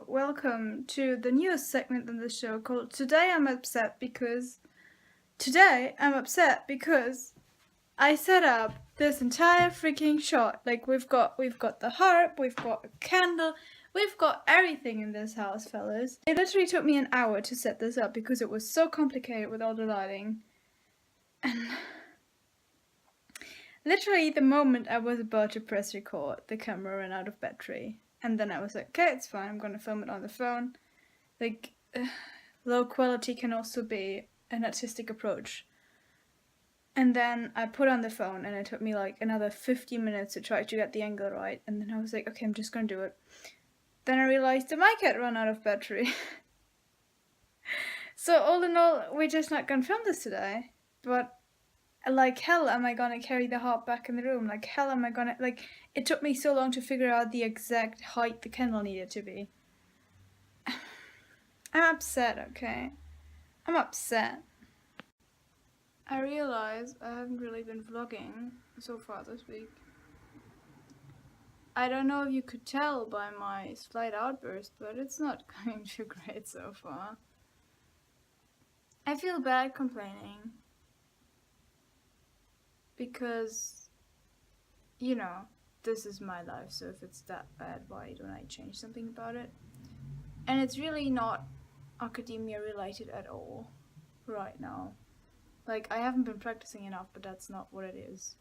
welcome to the newest segment in the show called Today I'm Upset Because I set up this entire freaking shot. Like we've got the harp, we've got a candle, we've got everything in this house, fellas. It literally took me an hour to set this up because it was so complicated with all the lighting. And literally the moment I was about to press record, the camera ran out of battery. And then I was like, okay, it's fine, I'm gonna film it on the phone. Like, low quality can also be an artistic approach. And then I put on the phone and it took me like another 15 minutes to try to get the angle right. And then I was like, okay, I'm just gonna do it. Then I realized the mic had run out of battery. So all in all, we're just not gonna film this today. But like hell am I gonna carry the harp back in the room? Like hell am I gonna, like, it took me so long to figure out the exact height the candle needed to be. I'm upset, okay? I'm upset. I realize I haven't really been vlogging so far this week. I don't know if you could tell by my slight outburst, but it's not going too great so far. I feel bad complaining because, you know, this is my life, so if it's that bad, why don't I change something about it? And it's really not academia related at all right now. Like, I haven't been practicing enough, but that's not what it is.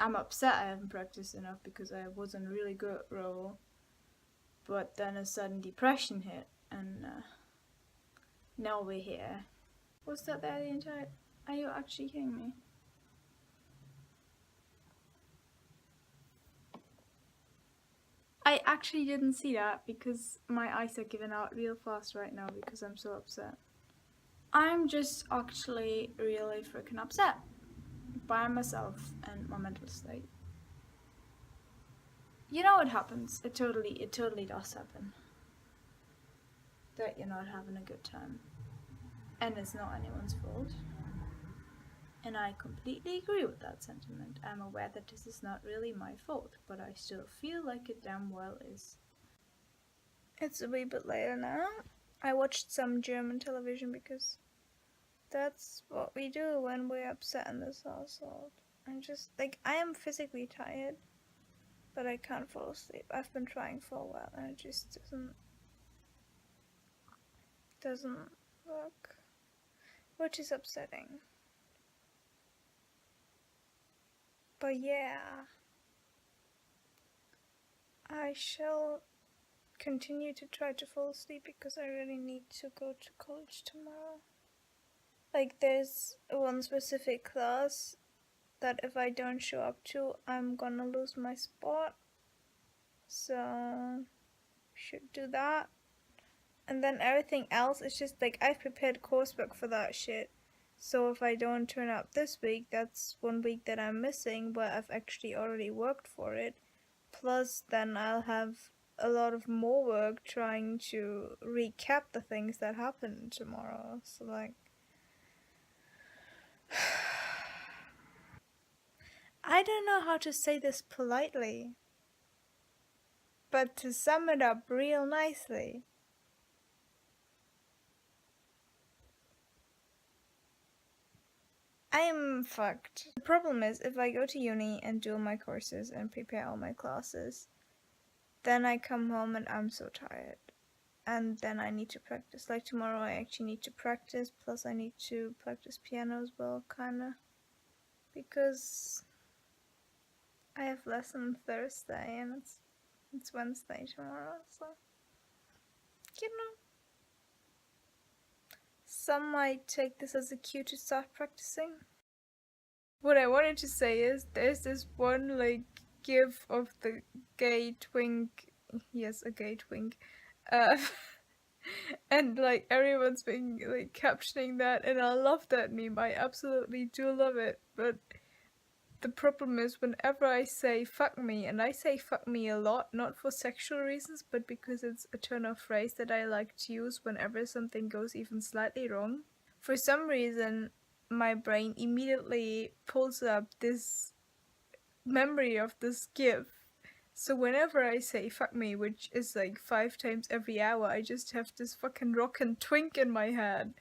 I'm upset I haven't practiced enough because I was in a really good role, but then a sudden depression hit, and now we're here. Was that there the entire... Are you actually kidding me? I actually didn't see that because my eyes are giving out real fast right now because I'm so upset. I'm just actually really freaking upset by myself and my mental state. You know what happens? It totally does happen. That you're not having a good time. And it's not anyone's fault. And I completely agree with that sentiment. I'm aware that this is not really my fault, but I still feel like it damn well is. It's a wee bit later now. I watched some German television because that's what we do when we're upset in this household. I'm just, like, I am physically tired, but I can't fall asleep. I've been trying for a while and it just doesn't work, which is upsetting. But yeah, I shall continue to try to fall asleep because I really need to go to college tomorrow. Like, there's one specific class that if I don't show up to, I'm gonna lose my spot. So, should do that. And then everything else is just like, I've prepared coursework for that shit. So if I don't turn up this week, that's 1 week that I'm missing, but I've actually already worked for it. Plus, then I'll have a lot of more work trying to recap the things that happened tomorrow. So, like, I don't know how to say this politely, but to sum it up real nicely, I'm fucked. The problem is, if I go to uni and do my courses and prepare all my classes, then I come home and I'm so tired. And then I need to practice. Like tomorrow I actually need to practice, plus I need to practice piano as well, kinda. Because I have lesson Thursday and it's Wednesday tomorrow, so, you know. Some might take this as a cue to start practicing. What I wanted to say is, there's this one, like, gif of the gay twink, yes, a gay twink, and, like, everyone's been, like, captioning that, and I love that meme, I absolutely do love it, but the problem is whenever I say fuck me, and I say fuck me a lot, not for sexual reasons, but because it's a turn of phrase that I like to use whenever something goes even slightly wrong, for some reason my brain immediately pulls up this memory of this gif. So whenever I say fuck me, which is like 5 times every hour, I just have this fucking rock and twink in my head.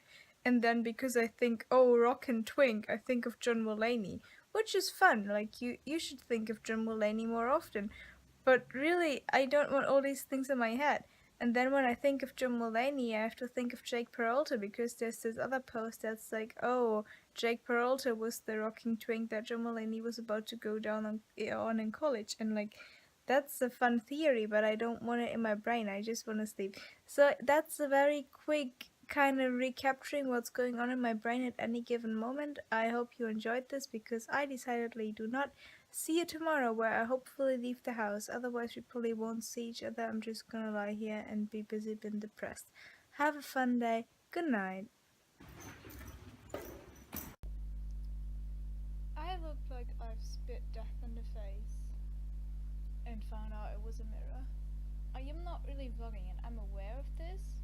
And then because I think, oh, rock and twink, I think of John Mulaney, which is fun. Like, you should think of John Mulaney more often. But really, I don't want all these things in my head. And then when I think of John Mulaney, I have to think of Jake Peralta, because there's this other post that's like, oh, Jake Peralta was the rocking twink that John Mulaney was about to go down on in college. And like, that's a fun theory, but I don't want it in my brain. I just want to sleep. So that's a very quick kind of recapturing what's going on in my brain at any given moment. I hope you enjoyed this, because I decidedly do not see you tomorrow, where I hopefully leave the house. Otherwise we probably won't see each other. I'm just gonna lie here and be busy being depressed. Have a fun day. Good night. I look like I've spit death in the face and found out it was a mirror. I am not really vlogging and I'm aware of this.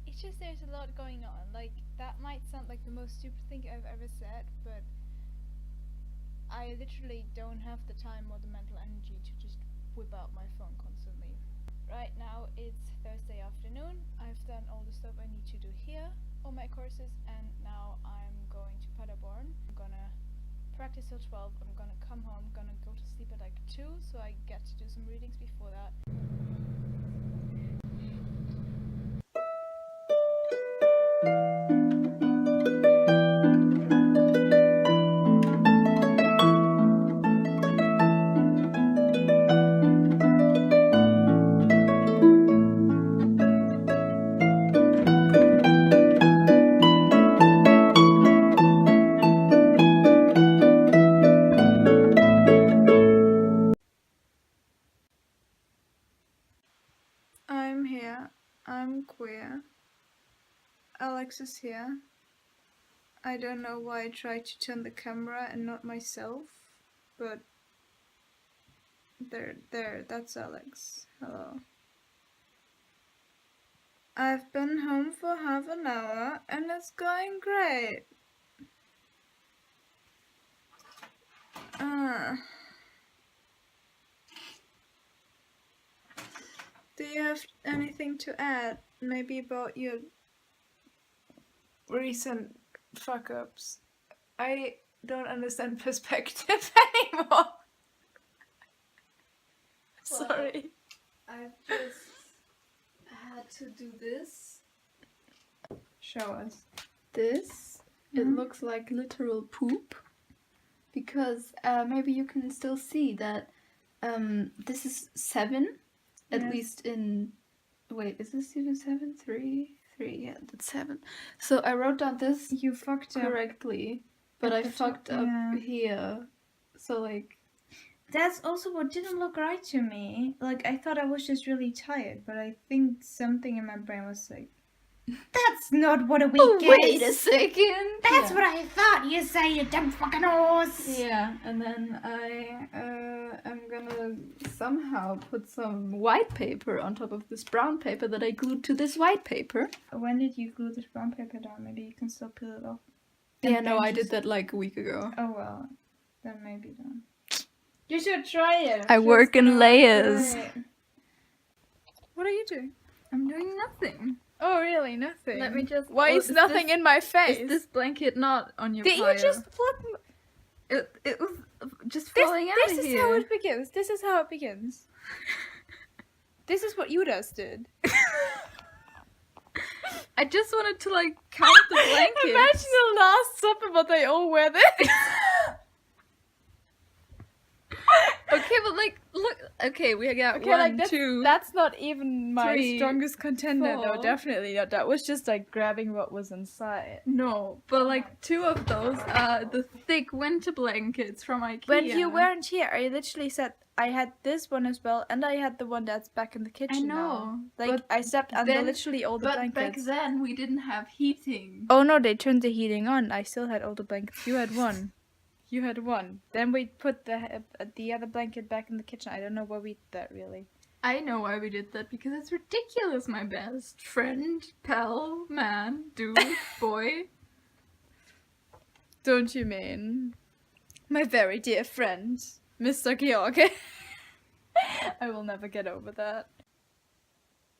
It's just there's a lot going on. Like, that might sound like the most stupid thing I've ever said, but I literally don't have the time or the mental energy to just whip out my phone constantly. Right now it's Thursday afternoon. I've done all the stuff I need to do here, all my courses, and now I'm going to Paderborn. I'm gonna practice till 12. I'm gonna come home, gonna go to sleep at like 2, so I get to do some readings before that. I'm here. I'm queer. Alex is here. I don't know why I tried to turn the camera and not myself, but there, that's Alex. Hello. I've been home for half an hour and it's going great. Do you have anything to add? Maybe about your recent fuck-ups? I don't understand perspective anymore. Sorry. I've just had to do this. Show us. This. It looks like literal poop. Because maybe you can still see that this is 7. At Yes. least in... Wait, is this even 7? 3? 3, yeah, that's 7. So I wrote down this You fucked up. correctly, but At I the top, fucked up yeah. here. So like... That's also what didn't look right to me. Like, I thought I was just really tired, but I think something in my brain was like, that's not what a week Wait a is! second! That's Yeah. what I thought you say, you dumb fucking horse! Yeah, and then I am gonna somehow put some white paper on top of this brown paper that I glued to this white paper. When did you glue this brown paper down? Maybe you can still peel it off. Yeah, And no, then I did just- that like a week ago. Oh well, then maybe don't. You should try it. I I'm sure work it's gonna in look layers. great. What are you doing? I'm doing nothing. Oh really? Nothing. Let me just... Why oh, is nothing in my face? Is this blanket not on your Did pile? you just flip? It was just This, falling out this of is here. how it begins. This is how it begins. This is what Judas did. I just wanted to like count the blankets. Imagine the Last Supper, but they all wear this. Okay, but like, look. Okay, we got Okay, 1, like 2. that's not even my 3, strongest contender. No, 4. definitely not. That was just like grabbing what was inside. No, but like 2 of those are the thick winter blankets from IKEA. When you weren't here, I literally said I had this one as well, and I had the one that's back in the kitchen. know, now. Like but I slept under then- literally all the But blankets. back then we didn't have heating. Oh no, they turned the heating on. I still had all the blankets. You had one. You had one. Then we put the other blanket back in the kitchen. I don't know why we did that really. I know why we did that, because it's ridiculous, my best friend, pal, man, dude, boy. Don't you mean my very dear friend, Mr. Georg? I will never get over that.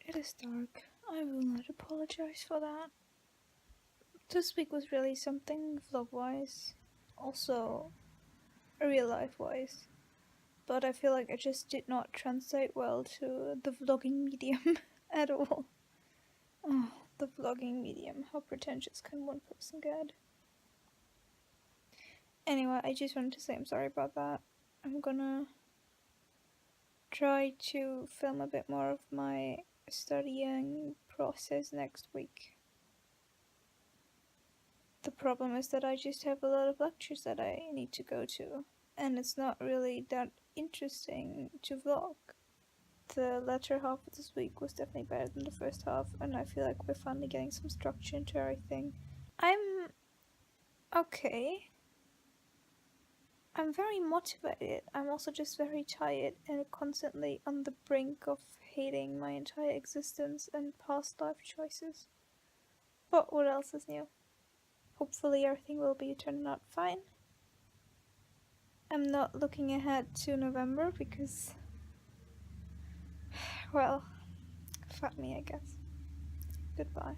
It is dark. I will not apologize for that. This week was really something vlog-wise. Also, real life-wise. But I feel like it just did not translate well to the vlogging medium at all. Oh, the vlogging medium. How pretentious can one person get? Anyway, I just wanted to say I'm sorry about that. I'm gonna try to film a bit more of my studying process next week. The problem is that I just have a lot of lectures that I need to go to, and it's not really that interesting to vlog. The latter half of this week was definitely better than the first half, and I feel like we're finally getting some structure into everything. I'm okay. I'm very motivated. I'm also just very tired and constantly on the brink of hating my entire existence and past life choices. But what else is new? Hopefully everything will be turning out fine. I'm not looking ahead to November because, well, fuck me, I guess. Goodbye.